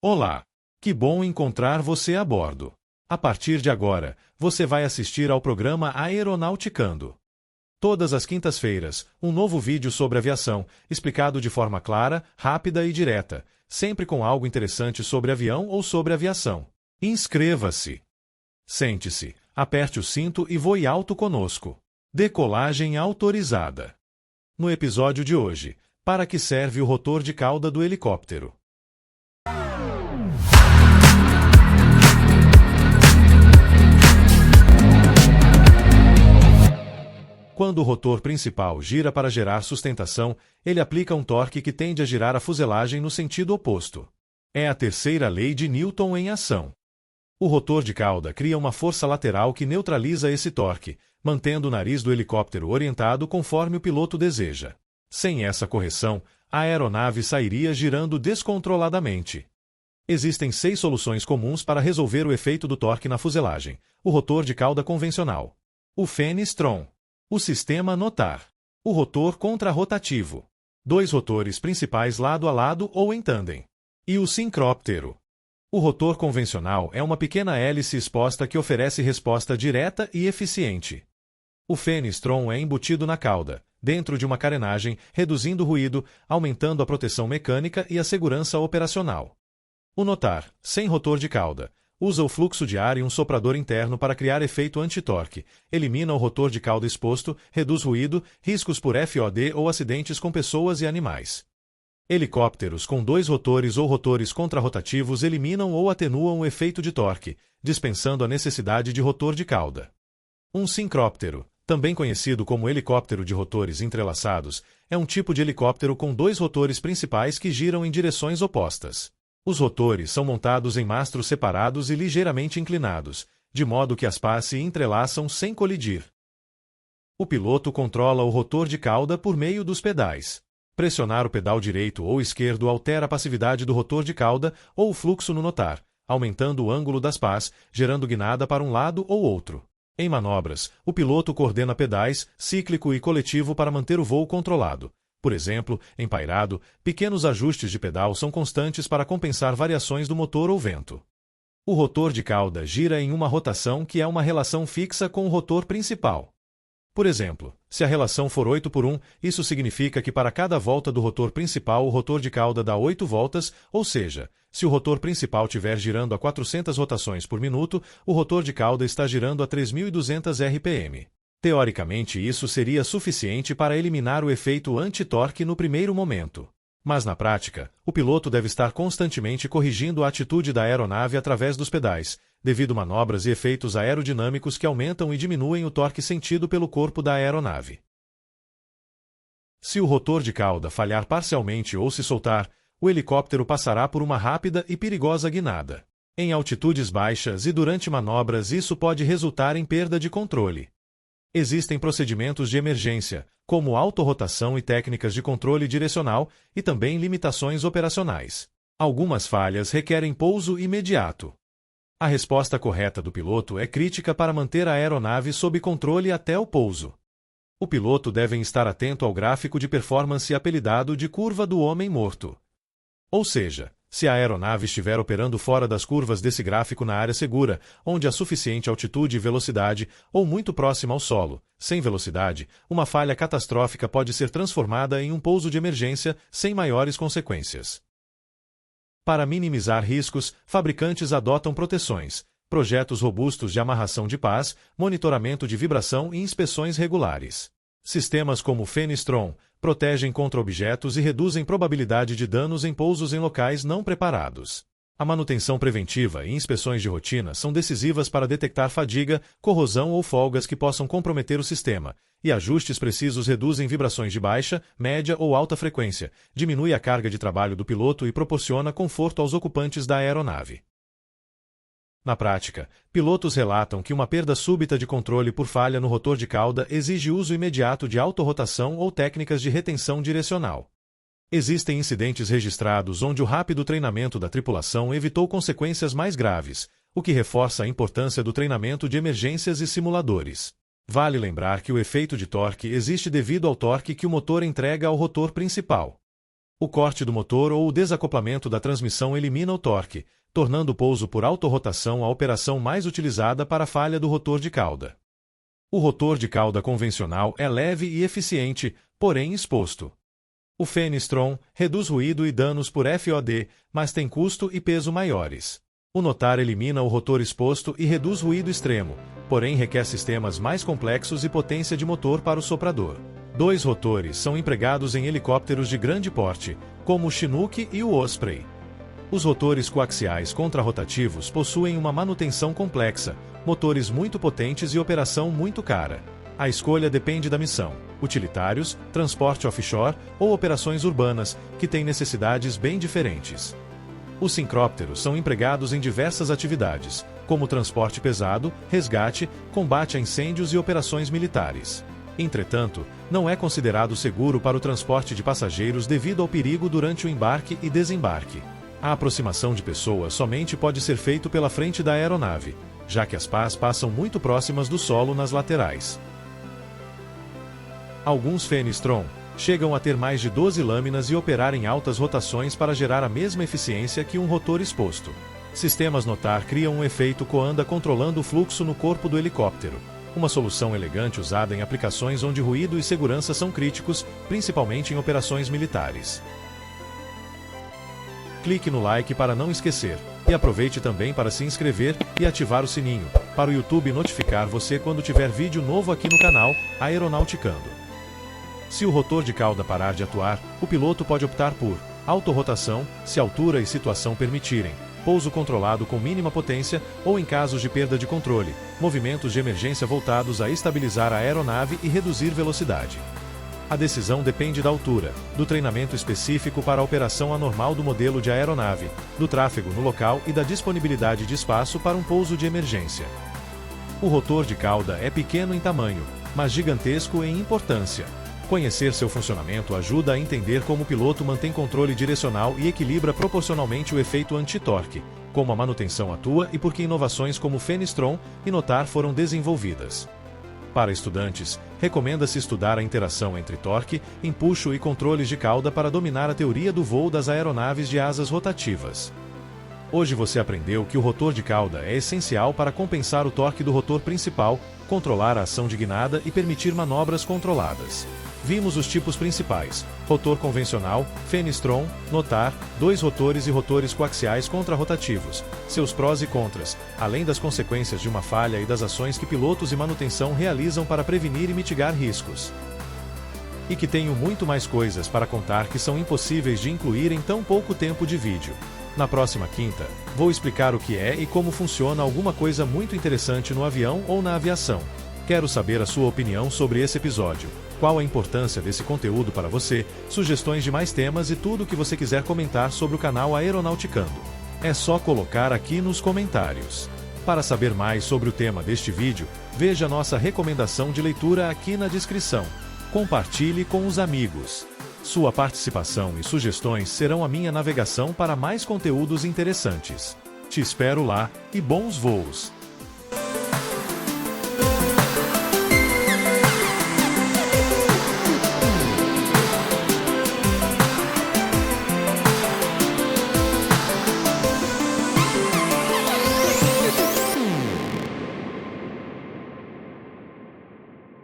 Olá! Que bom encontrar você a bordo. A partir de agora, você vai assistir ao programa Aeronauticando. Todas as quintas-feiras, um novo vídeo sobre aviação, explicado de forma clara, rápida e direta, sempre com algo interessante sobre avião ou sobre aviação. Inscreva-se! Sente-se, aperte o cinto e voe alto conosco. Decolagem autorizada. No episódio de hoje, para que serve o rotor de cauda do helicóptero? Quando o rotor principal gira para gerar sustentação, ele aplica um torque que tende a girar a fuselagem no sentido oposto. É a terceira lei de Newton em ação. O rotor de cauda cria uma força lateral que neutraliza esse torque, mantendo o nariz do helicóptero orientado conforme o piloto deseja. Sem essa correção, a aeronave sairia girando descontroladamente. Existem 6 soluções comuns para resolver o efeito do torque na fuselagem: o rotor de cauda convencional, o Fenestron, o sistema Notar, o rotor contrarrotativo, 2 rotores principais lado a lado ou em tandem, e o sincróptero. O rotor convencional é uma pequena hélice exposta que oferece resposta direta e eficiente. O Fenestron é embutido na cauda, dentro de uma carenagem, reduzindo o ruído, aumentando a proteção mecânica e a segurança operacional. O Notar, sem rotor de cauda, usa o fluxo de ar e um soprador interno para criar efeito anti-torque, elimina o rotor de cauda exposto, reduz ruído, riscos por FOD ou acidentes com pessoas e animais. Helicópteros com 2 rotores ou rotores contrarrotativos eliminam ou atenuam o efeito de torque, dispensando a necessidade de rotor de cauda. Um sincróptero, também conhecido como helicóptero de rotores entrelaçados, é um tipo de helicóptero com 2 rotores principais que giram em direções opostas. Os rotores são montados em mastros separados e ligeiramente inclinados, de modo que as pás se entrelaçam sem colidir. O piloto controla o rotor de cauda por meio dos pedais. Pressionar o pedal direito ou esquerdo altera a passividade do rotor de cauda ou o fluxo no Notar, aumentando o ângulo das pás, gerando guinada para um lado ou outro. Em manobras, o piloto coordena pedais, cíclico e coletivo para manter o voo controlado. Por exemplo, em pairado, pequenos ajustes de pedal são constantes para compensar variações do motor ou vento. O rotor de cauda gira em uma rotação que é uma relação fixa com o rotor principal. Por exemplo, se a relação for 8/1, isso significa que para cada volta do rotor principal o rotor de cauda dá 8 voltas, ou seja, se o rotor principal estiver girando a 400 rotações por minuto, o rotor de cauda está girando a 3.200 RPM. Teoricamente, isso seria suficiente para eliminar o efeito anti-torque no primeiro momento. Mas na prática, o piloto deve estar constantemente corrigindo a atitude da aeronave através dos pedais, devido a manobras e efeitos aerodinâmicos que aumentam e diminuem o torque sentido pelo corpo da aeronave. Se o rotor de cauda falhar parcialmente ou se soltar, o helicóptero passará por uma rápida e perigosa guinada. Em altitudes baixas e durante manobras, isso pode resultar em perda de controle. Existem procedimentos de emergência, como autorrotação e técnicas de controle direcional, e também limitações operacionais. Algumas falhas requerem pouso imediato. A resposta correta do piloto é crítica para manter a aeronave sob controle até o pouso. O piloto deve estar atento ao gráfico de performance apelidado de curva do homem morto. Ou seja, se a aeronave estiver operando fora das curvas desse gráfico na área segura, onde há suficiente altitude e velocidade, ou muito próxima ao solo, sem velocidade, uma falha catastrófica pode ser transformada em um pouso de emergência sem maiores consequências. Para minimizar riscos, fabricantes adotam proteções, projetos robustos de amarração de pás, monitoramento de vibração e inspeções regulares. Sistemas como o Fenestron protegem contra objetos e reduzem probabilidade de danos em pousos em locais não preparados. A manutenção preventiva e inspeções de rotina são decisivas para detectar fadiga, corrosão ou folgas que possam comprometer o sistema, e ajustes precisos reduzem vibrações de baixa, média ou alta frequência, diminui a carga de trabalho do piloto e proporciona conforto aos ocupantes da aeronave. Na prática, pilotos relatam que uma perda súbita de controle por falha no rotor de cauda exige uso imediato de autorrotação ou técnicas de retenção direcional. Existem incidentes registrados onde o rápido treinamento da tripulação evitou consequências mais graves, o que reforça a importância do treinamento de emergências e simuladores. Vale lembrar que o efeito de torque existe devido ao torque que o motor entrega ao rotor principal. O corte do motor ou o desacoplamento da transmissão elimina o torque, tornando o pouso por autorrotação a operação mais utilizada para a falha do rotor de cauda. O rotor de cauda convencional é leve e eficiente, porém exposto. O Fenestron reduz ruído e danos por FOD, mas tem custo e peso maiores. O Notar elimina o rotor exposto e reduz ruído extremo, porém requer sistemas mais complexos e potência de motor para o soprador. 2 rotores são empregados em helicópteros de grande porte, como o Chinook e o Osprey. Os rotores coaxiais contrarrotativos possuem uma manutenção complexa, motores muito potentes e operação muito cara. A escolha depende da missão: utilitários, transporte offshore ou operações urbanas, que têm necessidades bem diferentes. Os sincrópteros são empregados em diversas atividades, como transporte pesado, resgate, combate a incêndios e operações militares. Entretanto, não é considerado seguro para o transporte de passageiros devido ao perigo durante o embarque e desembarque. A aproximação de pessoas somente pode ser feito pela frente da aeronave, já que as pás passam muito próximas do solo nas laterais. Alguns Fenestron chegam a ter mais de 12 lâminas e operar em altas rotações para gerar a mesma eficiência que um rotor exposto. Sistemas Notar criam um efeito coanda controlando o fluxo no corpo do helicóptero, uma solução elegante usada em aplicações onde ruído e segurança são críticos, principalmente em operações militares. Clique no like para não esquecer, e aproveite também para se inscrever e ativar o sininho, para o YouTube notificar você quando tiver vídeo novo aqui no canal Aeronauticando. Se o rotor de cauda parar de atuar, o piloto pode optar por autorrotação, se altura e situação permitirem, pouso controlado com mínima potência ou, em casos de perda de controle, movimentos de emergência voltados a estabilizar a aeronave e reduzir velocidade. A decisão depende da altura, do treinamento específico para a operação anormal do modelo de aeronave, do tráfego no local e da disponibilidade de espaço para um pouso de emergência. O rotor de cauda é pequeno em tamanho, mas gigantesco em importância. Conhecer seu funcionamento ajuda a entender como o piloto mantém controle direcional e equilibra proporcionalmente o efeito anti-torque, como a manutenção atua e por que inovações como Fenestron e Notar foram desenvolvidas. Para estudantes, recomenda-se estudar a interação entre torque, empuxo e controles de cauda para dominar a teoria do voo das aeronaves de asas rotativas. Hoje você aprendeu que o rotor de cauda é essencial para compensar o torque do rotor principal, controlar a ação de guinada e permitir manobras controladas. Vimos os tipos principais: rotor convencional, Fenestron, Notar, 2 rotores e rotores coaxiais contrarrotativos, seus prós e contras, além das consequências de uma falha e das ações que pilotos e manutenção realizam para prevenir e mitigar riscos. E que tenho muito mais coisas para contar que são impossíveis de incluir em tão pouco tempo de vídeo. Na próxima quinta, vou explicar o que é e como funciona alguma coisa muito interessante no avião ou na aviação. Quero saber a sua opinião sobre esse episódio. Qual a importância desse conteúdo para você, sugestões de mais temas e tudo o que você quiser comentar sobre o canal Aeronauticando. É só colocar aqui nos comentários. Para saber mais sobre o tema deste vídeo, veja nossa recomendação de leitura aqui na descrição. Compartilhe com os amigos. Sua participação e sugestões serão a minha navegação para mais conteúdos interessantes. Te espero lá e bons voos!